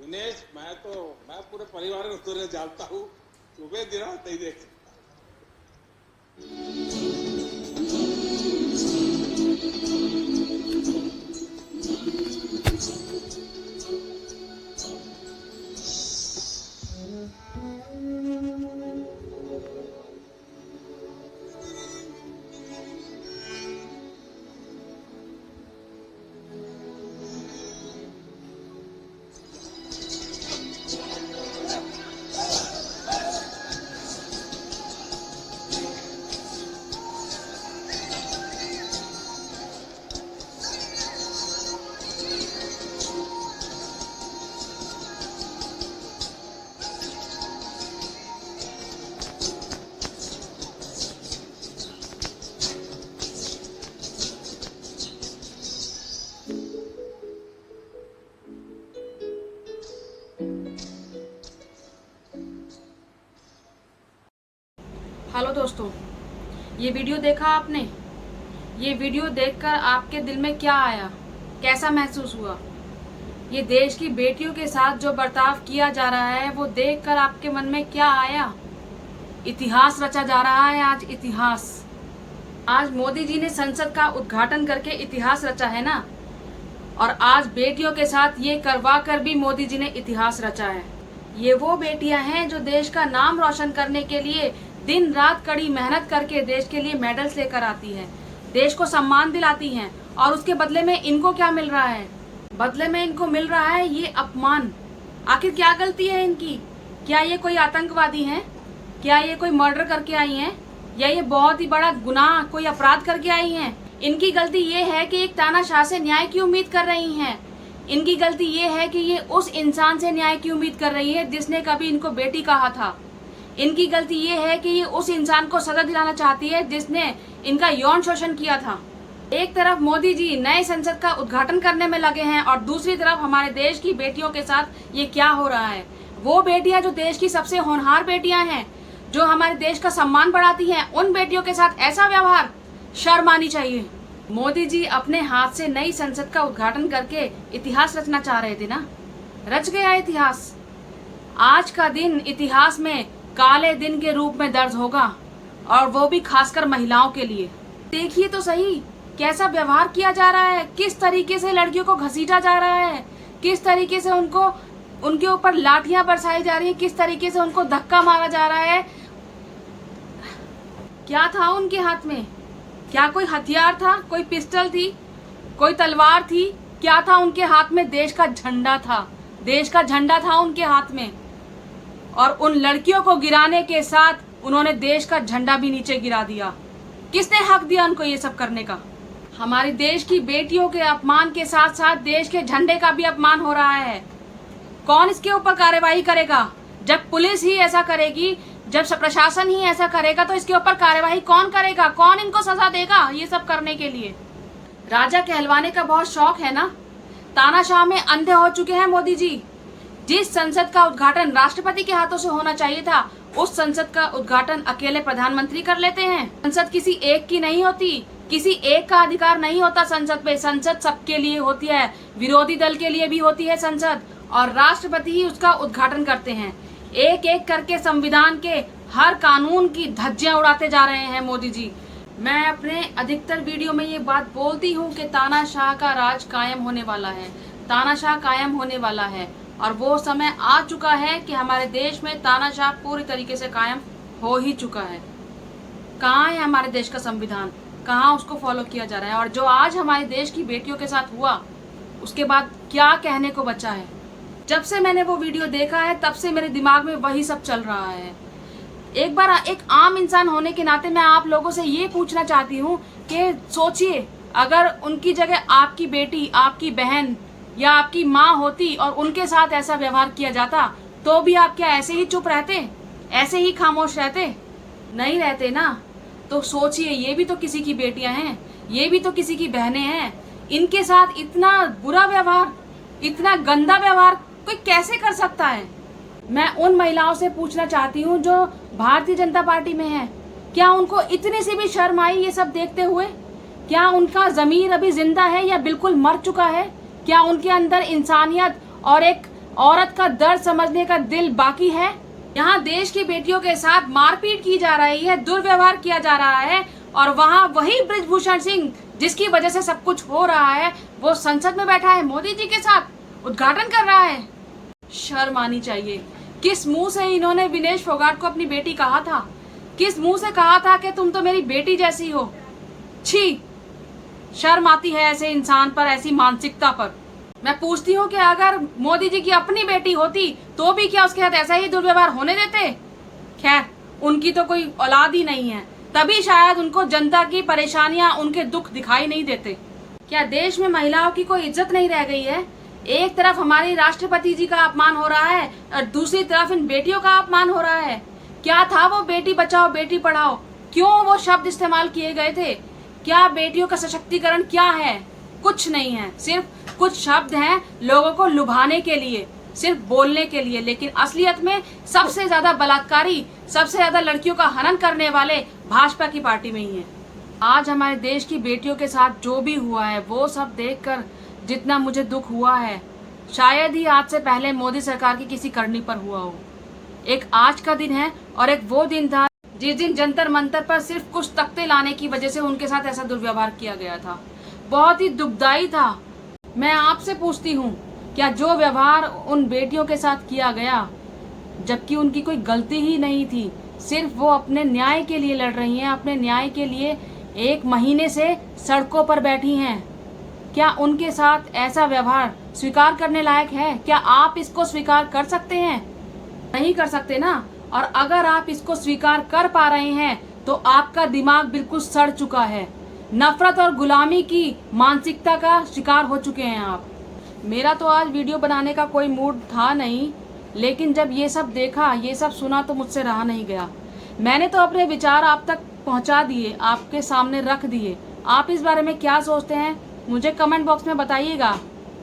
दिनेश, मैं पूरे परिवार को तुझे जानता हूँ, सुबह दिन रात नहीं देख सकता। हेलो दोस्तों, ये वीडियो देखा आपने? ये वीडियो देखकर आपके दिल में क्या आया, कैसा महसूस हुआ? ये देश की बेटियों के साथ जो बर्ताव किया जा रहा है वो देखकर आपके मन में क्या आया? इतिहास रचा जा रहा है आज, इतिहास। आज मोदी जी ने संसद का उद्घाटन करके इतिहास रचा है ना, और आज बेटियों के साथ ये करवा कर भी मोदी जी ने इतिहास रचा है। ये वो बेटियां हैं जो देश का नाम रोशन करने के लिए दिन रात कड़ी मेहनत करके देश के लिए मेडल्स लेकर आती हैं, देश को सम्मान दिलाती हैं, और उसके बदले में इनको क्या मिल रहा है? बदले में इनको मिल रहा है ये अपमान। आखिर क्या गलती है इनकी? क्या ये कोई आतंकवादी हैं? क्या ये कोई मर्डर करके आई हैं? या ये बहुत ही बड़ा गुनाह, कोई अपराध करके आई हैं? इनकी गलती ये है कि एक तानाशाह से न्याय की उम्मीद कर रही हैं। इनकी गलती ये है कि ये उस इंसान से न्याय की उम्मीद कर रही है जिसने कभी इनको बेटी कहा था। इनकी गलती ये है कि ये उस इंसान को सजा दिलाना चाहती है जिसने इनका यौन शोषण किया था। एक तरफ मोदी जी नए संसद का उद्घाटन करने में लगे हैं और दूसरी तरफ हमारे देश की बेटियों के साथ ये क्या हो रहा है। वो बेटियां जो देश की सबसे होनहार बेटियां हैं, जो हमारे देश का सम्मान बढ़ाती हैं, उन बेटियों के साथ ऐसा व्यवहार, शर्म आनी चाहिए। मोदी जी अपने हाथ से नई संसद का उद्घाटन करके इतिहास रचना चाह रहे थे ना, रच गया इतिहास। आज का दिन इतिहास में काले दिन के रूप में दर्ज होगा, और वो भी खासकर महिलाओं के लिए। देखिए तो सही कैसा व्यवहार किया जा रहा है, किस तरीके से लड़कियों को घसीटा जा रहा है, किस तरीके से उनके ऊपर लाठियां बरसाई जा रही है, किस तरीके से उनको धक्का मारा जा रहा है। क्या था उनके हाथ में? क्या कोई हथियार था? कोई पिस्टल थी? कोई तलवार थी? क्या था उनके हाथ में? देश का झंडा था। देश का झंडा था उनके हाथ में, और उन लड़कियों को गिराने के साथ उन्होंने देश का झंडा भी नीचे गिरा दिया। किसने हक दिया उनको ये सब करने का? हमारे देश की बेटियों के अपमान के साथ साथ देश के झंडे का भी अपमान हो रहा है। कौन इसके ऊपर कार्यवाही करेगा? जब पुलिस ही ऐसा करेगी, जब प्रशासन ही ऐसा करेगा, तो इसके ऊपर कार्यवाही कौन करेगा? कौन इनको सजा देगा ये सब करने के लिए? राजा कहलवाने का बहुत शौक है ना, तानाशाह में अंधे हो चुके हैं मोदी जी। जिस संसद का उद्घाटन राष्ट्रपति के हाथों से होना चाहिए था, उस संसद का उद्घाटन अकेले प्रधानमंत्री कर लेते हैं। संसद किसी एक की नहीं होती, किसी एक का अधिकार नहीं होता संसद पे। संसद सबके लिए होती है, विरोधी दल के लिए भी होती है संसद, और राष्ट्रपति ही उसका उद्घाटन करते हैं। एक एक करके संविधान के हर कानून की धज्जियां उड़ाते जा रहे हैं मोदी जी। मैं अपने अधिकतर वीडियो में ये बात बोलती हूँ कि तानाशाह का राज कायम होने वाला है, तानाशाह कायम होने वाला है, और वो समय आ चुका है कि हमारे देश में तानाशाह पूरी तरीके से कायम हो ही चुका है। कहाँ है हमारे देश का संविधान? कहाँ उसको फॉलो किया जा रहा है? और जो आज हमारे देश की बेटियों के साथ हुआ, उसके बाद क्या कहने को बचा है? जब से मैंने वो वीडियो देखा है तब से मेरे दिमाग में वही सब चल रहा है। एक बार एक आम इंसान होने के नाते मैं आप लोगों से ये पूछना चाहती हूँ कि सोचिए, अगर उनकी जगह आपकी बेटी, आपकी बहन या आपकी माँ होती और उनके साथ ऐसा व्यवहार किया जाता, तो भी आप क्या ऐसे ही चुप रहते? ऐसे ही खामोश रहते? नहीं रहते ना। तो सोचिए, ये भी तो किसी की बेटियां हैं, ये भी तो किसी की बहनें हैं। इनके साथ इतना बुरा व्यवहार, इतना गंदा व्यवहार कोई कैसे कर सकता है? मैं उन महिलाओं से पूछना चाहती हूँ जो भारतीय जनता पार्टी में है, क्या उनको इतनी सी भी शर्म आई ये सब देखते हुए? क्या उनका जमीर अभी जिंदा है या बिल्कुल मर चुका है? क्या उनके अंदर इंसानियत और एक औरत का दर्द समझने का दिल बाकी है? यहाँ देश की बेटियों के साथ मारपीट की जा रही है, दुर्व्यवहार किया जा रहा है, और वहाँ वही बृजभूषण सिंह जिसकी वजह से सब कुछ हो रहा है, वो संसद में बैठा है, मोदी जी के साथ उद्घाटन कर रहा है। शर्म आनी चाहिए। किस मुंह से इन्होंने विनेश फोगाट को अपनी बेटी कहा था? किस मुंह से कहा था कि तुम तो मेरी बेटी जैसी हो? छी, शर्म आती है ऐसे इंसान पर, ऐसी मानसिकता पर। मैं पूछती हूँ कि अगर मोदी जी की अपनी बेटी होती तो भी क्या उसके साथ ऐसा ही दुर्व्यवहार होने देते? खैर, उनकी तो कोई औलाद ही नहीं है, तभी शायद उनको जनता की परेशानियां, उनके दुख दिखाई नहीं देते। क्या देश में महिलाओं की कोई इज्जत नहीं रह गई है? एक तरफ हमारी राष्ट्रपति जी का अपमान हो रहा है और दूसरी तरफ इन बेटियों का अपमान हो रहा है। क्या था वो बेटी बचाओ बेटी पढ़ाओ? क्यों वो शब्द इस्तेमाल किए गए थे? क्या बेटियों का सशक्तिकरण क्या है? कुछ नहीं है, सिर्फ कुछ शब्द हैं लोगों को लुभाने के लिए, सिर्फ बोलने के लिए। लेकिन असलियत में सबसे ज्यादा बलात्कारी, सबसे ज्यादा लड़कियों का हनन करने वाले भाजपा की पार्टी में ही है। आज हमारे देश की बेटियों के साथ जो भी हुआ है, वो सब देखकर जितना मुझे दुख हुआ है, शायद ही आज से पहले मोदी सरकार की किसी करनी पर हुआ हो। एक आज का दिन है और एक वो दिन था जिस दिन जंतर मंतर पर सिर्फ कुछ तख्ते लाने की वजह से उनके साथ ऐसा दुर्व्यवहार किया गया था। बहुत ही दुखदाई था। मैं आपसे पूछती हूँ, क्या जो व्यवहार उन बेटियों के साथ किया गया, जबकि उनकी कोई गलती ही नहीं थी, सिर्फ वो अपने न्याय के लिए लड़ रही हैं, अपने न्याय के लिए 1 महीने से सड़कों पर बैठी हैं, क्या उनके साथ ऐसा व्यवहार स्वीकार करने लायक है? क्या आप इसको स्वीकार कर सकते हैं? नहीं कर सकते ना। और अगर आप इसको स्वीकार कर पा रहे हैं तो आपका दिमाग बिल्कुल सड़ चुका है। नफरत और गुलामी की मानसिकता का शिकार हो चुके हैं आप। मेरा तो आज वीडियो बनाने का कोई मूड था नहीं, लेकिन जब ये सब देखा, ये सब सुना तो मुझसे रहा नहीं गया। मैंने तो अपने विचार आप तक पहुंचा दिए, आपके सामने रख दिए। आप इस बारे में क्या सोचते हैं मुझे कमेंट बॉक्स में बताइएगा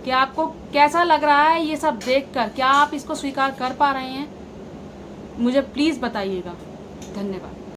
कि आपको कैसा लग रहा है ये सब देखकर। क्या आप इसको स्वीकार कर पा रहे हैं? मुझे प्लीज़ बताइएगा। धन्यवाद।